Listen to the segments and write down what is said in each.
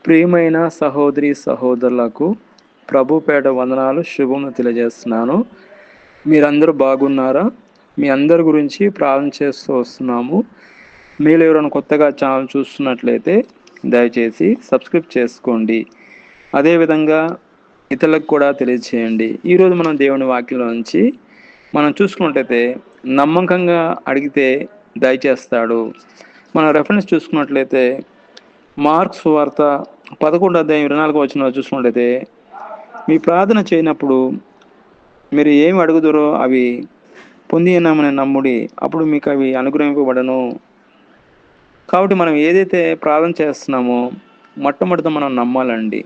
ప్రియమైన సహోదరి సహోదరులకు ప్రభుపేట వందనాలు శుభములు తెలియజేస్తున్నాను. మీరందరూ బాగున్నారా? మీ అందరి గురించి ప్రార్థన చేస్తూ వస్తున్నాము. మీరు ఎవరైనా కొత్తగా ఛానల్ చూస్తున్నట్లయితే దయచేసి సబ్స్క్రైబ్ చేసుకోండి. అదేవిధంగా ఇతరులకు కూడా తెలియజేయండి. ఈరోజు మనం దేవుని వాక్యంలో నుంచి మనం చూసుకున్నట్లయితే నమ్మకంగా అడిగితే దయచేస్తాడు. మనం రెఫరెన్స్ చూసుకున్నట్లయితే మార్క్స్ వార్త 11:24 చూసుకున్నట్లయితే, మీ ప్రార్థన చేయనప్పుడు మీరు ఏమి అడుగుదురో అవి పొంది ఉన్నామని నమ్ముడి, అప్పుడు మీకు అవి అనుగ్రహింపబడను. కాబట్టి మనం ఏదైతే ప్రార్థన చేస్తున్నామో మొట్టమొదట మనం నమ్మాలండి.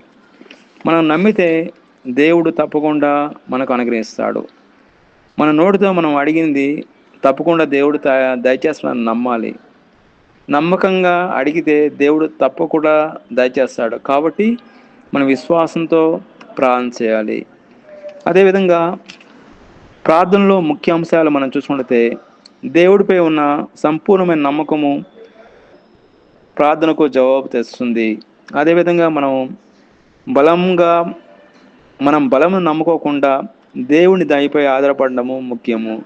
మనం నమ్మితే దేవుడు తప్పకుండా మనకు అనుగ్రహిస్తాడు. మన నోటితో మనం అడిగింది తప్పకుండా దేవుడు దయచేస్తాడని నమ్మాలి. నమ్మకంగా అడిగితే దేవుడు తప్పకుండా దయచేస్తాడు. కాబట్టి మనం విశ్వాసంతో ప్రార్థన చేయాలి. అదేవిధంగా ప్రార్థనలో ముఖ్య అంశాలు మనం చూసుకుంటే దేవుడిపై ఉన్న సంపూర్ణమైన నమ్మకము ప్రార్థనకు జవాబు తెస్తుంది. అదేవిధంగా మనం బలమును నమ్ముకోకుండా దేవుని దయపై ఆధారపడము ముఖ్యము.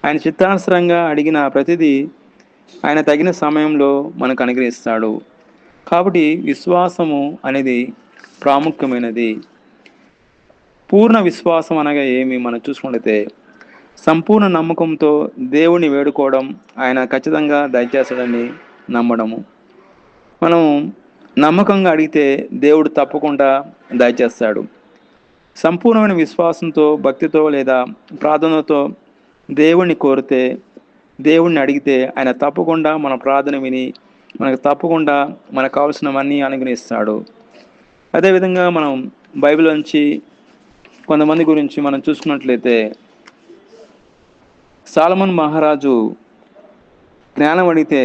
ఆయన చిత్తానుసారంగా అడిగిన ప్రతిదీ ఆయన తగిన సమయంలో మనకు అనుగ్రహిస్తాడు. కాబట్టి విశ్వాసము అనేది ప్రాముఖ్యమైనది. పూర్ణ విశ్వాసం అనగా ఏమి మనం చూసుకుంటే సంపూర్ణ నమ్మకంతో దేవుని వేడుకోవడం, ఆయన ఖచ్చితంగా దయచేస్తాడని నమ్మడము. మనం నమ్మకంగా అడిగితే దేవుడు తప్పకుండా దయచేస్తాడు. సంపూర్ణమైన విశ్వాసంతో, భక్తితో లేదా ప్రార్థనతో దేవుణ్ణి కోరితే, దేవుణ్ణి అడిగితే ఆయన తప్పకుండా మన ప్రార్థన విని మనకు తప్పకుండా మనకు కావాల్సినవన్నీ అనుగ్రహిస్తాడు. అదేవిధంగా మనం బైబిల్ నుంచి కొంతమంది గురించి మనం చూసుకున్నట్లయితే, సాలమన్ మహారాజు జ్ఞానం అడిగితే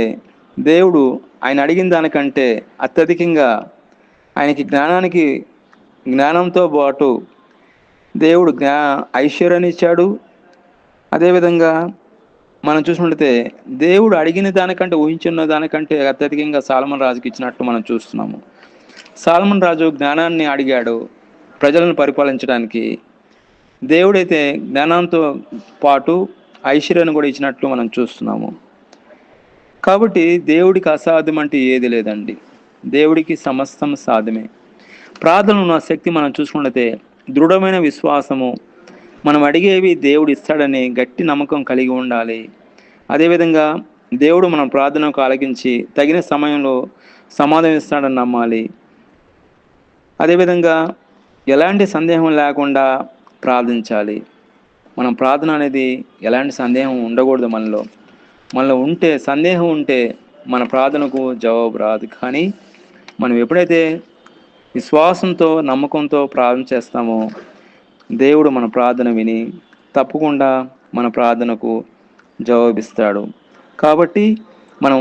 దేవుడు ఆయన అడిగిన దానికంటే అత్యధికంగా ఆయనకి జ్ఞానంతో పాటు దేవుడు ఐశ్వర్యాన్ని ఇచ్చాడు. అదేవిధంగా మనం చూసినట్లయితే దేవుడు అడిగిన దానికంటే, ఊహించిన దానికంటే అత్యధికంగా సాలమన్ రాజుకి ఇచ్చినట్టు మనం చూస్తున్నాము. సాలమన్ రాజు జ్ఞానాన్ని అడిగాడు ప్రజలను పరిపాలించడానికి. దేవుడైతే జ్ఞానంతో పాటు ఐశ్వర్యాన్ని కూడా ఇచ్చినట్లు మనం చూస్తున్నాము. కాబట్టి దేవుడికి అసాధ్యం అంటే ఏది లేదండి. దేవుడికి సమస్తం సాధ్యమే. ప్రార్థనలో ఉన్న శక్తి మనం చూసుకుంటే దృఢమైన విశ్వాసము, మనం అడిగేవి దేవుడు ఇస్తాడని గట్టి నమ్మకం కలిగి ఉండాలి. అదేవిధంగా దేవుడు మన ప్రార్థనకు ఆలకించి తగిన సమయంలో సమాధానం ఇస్తాడని నమ్మాలి. అదేవిధంగా ఎలాంటి సందేహం లేకుండా ప్రార్థించాలి. మనం ప్రార్థన అనేది ఎలాంటి సందేహం ఉండకూడదు. మనలో సందేహం ఉంటే మన ప్రార్థనకు జవాబు రాదు. కానీ మనం ఎప్పుడైతే విశ్వాసంతో, నమ్మకంతో ప్రార్థన చేస్తామో దేవుడు మన ప్రార్థన విని తప్పకుండా మన ప్రార్థనకు జవాబిస్తాడు. కాబట్టి మనం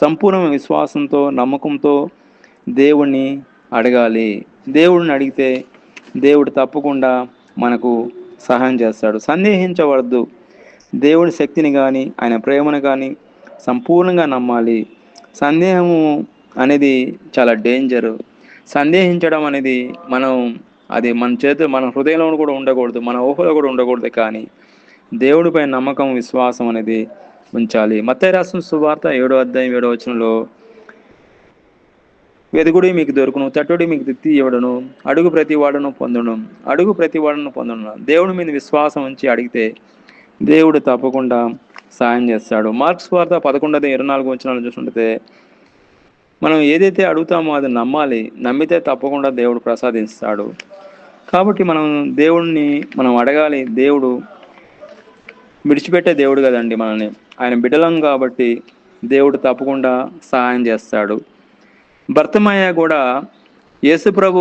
సంపూర్ణ విశ్వాసంతో, నమ్మకంతో దేవుణ్ణి అడగాలి. దేవుడిని అడిగితే దేవుడు తప్పకుండా మనకు సహాయం చేస్తాడు. సందేహించవద్దు. దేవుడి శక్తిని కానీ, ఆయన ప్రేమను కానీ సంపూర్ణంగా నమ్మాలి. సందేహము అనేది చాలా డేంజరు. సందేహించడం అనేది మన హృదయంలో కూడా ఉండకూడదు, మన ఊహలో కూడా ఉండకూడదు. కానీ దేవుడిపై నమ్మకం, విశ్వాసం అనేది ఉంచాలి. మత్తయి రాసిన సువార్త 7:7 వెదుకుడి మీకు దొరుకును, తట్టుడి మీకు దిత్తి ఇవ్వడను, అడుగు ప్రతి వాడును పొందును. దేవుడి మీద విశ్వాసం ఉంచి అడిగితే దేవుడు తప్పకుండా సాయం చేస్తాడు. మార్క్స్ వార్త 11:24 చూస్తుంటే మనం ఏదైతే అడుగుతామో అది నమ్మాలి. నమ్మితే తప్పకుండా దేవుడు ప్రసాదిస్తాడు. కాబట్టి దేవుణ్ణి అడగాలి. దేవుడు విడిచిపెట్టే దేవుడు కదండి మనల్ని. ఆయన బిడ్డలం కాబట్టి దేవుడు తప్పకుండా సహాయం చేస్తాడు. భర్తమయ్య కూడా యేసుప్రభు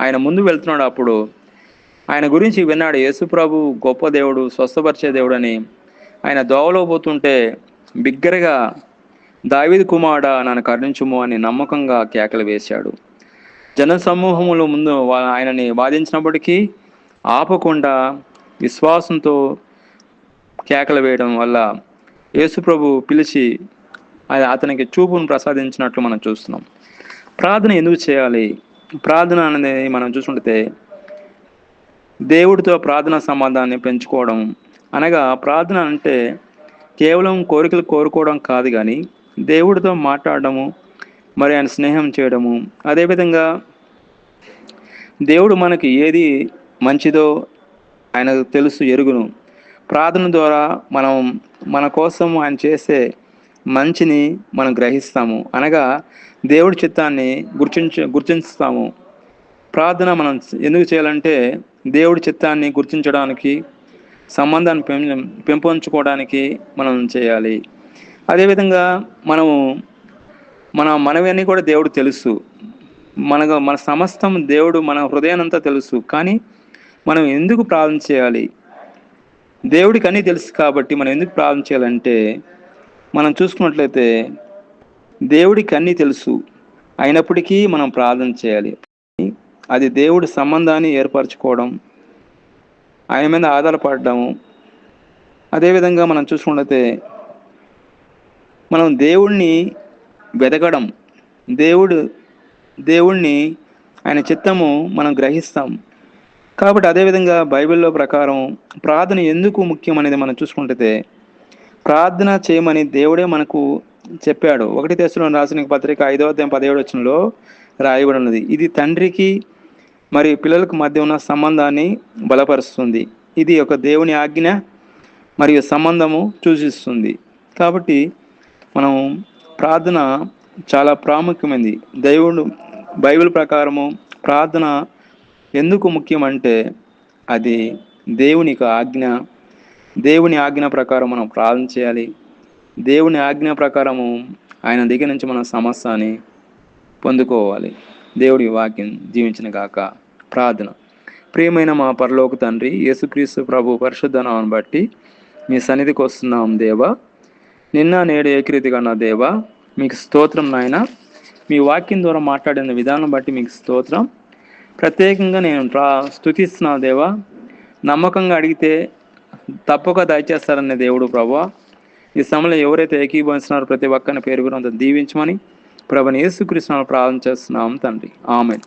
ఆయన ముందు వెళ్తున్నాడు. అప్పుడు ఆయన గురించి విన్నాడు. యేసుప్రభు గొప్ప దేవుడు, స్వస్థపరిచే దేవుడు అని. ఆయన దోవలో పోతుంటే బిగ్గరగా, దావీదు కుమారుడా నన్ను కరుణించుము అని నమ్మకంగా కేకలు వేశాడు. జన సమూహముల ముందు ఆయనని వాదించినప్పటికీ ఆపకుండా విశ్వాసంతో కేకలు వేయడం వల్ల యేసుప్రభు పిలిచి అతనికి చూపును ప్రసాదించినట్లు మనం చూస్తున్నాం. ప్రార్థన ఎందుకు చేయాలి? ప్రార్థన అనేది మనం చూసుకుంటే దేవుడితో ప్రార్థన సంబంధాన్ని పెంచుకోవడం. అనగా ప్రార్థన అంటే కేవలం కోరికలు కోరుకోవడం కాదు కానీ దేవుడితో మాట్లాడడము, మరి ఆయన స్నేహం చేయడము. అదేవిధంగా దేవుడు మనకి ఏది మంచిదో ఆయనకు తెలుసు, ఎరుగును. ప్రార్థన ద్వారా మనం మన కోసం ఆయన చేసే మంచిని మనం గ్రహిస్తాము. అనగా దేవుడి చిత్తాన్ని గుర్తిస్తాము. ప్రార్థన మనం ఎందుకు చేయాలంటే దేవుడి చిత్తాన్ని గుర్తించడానికి, సంబంధాన్ని పెంపొంచుకోవడానికి మనం చేయాలి. అదేవిధంగా మనవన్నీ కూడా దేవుడు తెలుసు. మన సమస్తం దేవుడు మన హృదయానంతా తెలుసు. కానీ మనం ఎందుకు ప్రార్థన చేయాలి? దేవుడికి అన్నీ తెలుసు కాబట్టి మనం ఎందుకు ప్రార్థన చేయాలంటే, మనం చూసుకున్నట్లయితే దేవుడికి అన్నీ తెలుసు అయినప్పటికీ మనం ప్రార్థన చేయాలి. అది దేవుడి సంబంధాన్ని ఏర్పరచుకోవడం, ఆయన మీద ఆధారపడము. అదేవిధంగా మనం చూసుకున్నట్లయితే మనం దేవుణ్ణి వెతకడం, దేవుణ్ణి ఆయన చిత్తము మనం గ్రహిస్తాం. కాబట్టి అదేవిధంగా బైబిల్లో ప్రకారం ప్రార్థన ఎందుకు ముఖ్యం అనేది మనం చూసుకుంటే, ప్రార్థన చేయమని దేవుడే మనకు చెప్పాడు. 1 తెస్సలోనికీయులకు రాసిన పత్రిక 5వ అధ్యాయం 17వ వచనంలో రాయబడి ఉన్నది. ఇది తండ్రికి మరి పిల్లలకు మధ్య ఉన్న సంబంధాన్ని బలపరుస్తుంది. ఇది ఒక దేవుని ఆజ్ఞ మరియు సంబంధము సూచిస్తుంది. కాబట్టి మనం ప్రార్థన చాలా ప్రాముఖ్యమైనది. బైబిల్ ప్రకారము ప్రార్థన ఎందుకు ముఖ్యమంటే అది దేవుని ఆజ్ఞ ప్రకారం మనం ప్రార్థన చేయాలి. దేవుని ఆజ్ఞ ప్రకారము ఆయన దగ్గర నుంచి మన సమస్యని పొందుకోవాలి. దేవుడి వాక్యం జీవించిన గాక. ప్రార్థన. ప్రియమైన మా పరలోక తండ్రి, యేసుక్రీస్తు ప్రభు పరిశుద్ధ నామమును బట్టి మీ సన్నిధికి వస్తున్నాం దేవా. నిన్న నేడు ఏకరీతిగా నా దేవా, మీకు స్తోత్రం నాయన. మీ వాక్యం ద్వారా మాట్లాడిన విధానం బట్టి మీకు స్తోత్రం. ప్రత్యేకంగా నేను స్తుతిస్తున్నా దేవా. నమ్మకంగా అడిగితే తప్పక దయచేస్తారనే దేవుడు ప్రభువా. ఈ సమయంలో ఎవరైతే ఏకీభవిస్తున్నారో ప్రతి ఒక్కరిని పేరు గురించి దీవించమని ప్రభుని యేసుక్రీస్తును ప్రార్థన చేస్తున్నాం తండ్రి. ఆమేన్.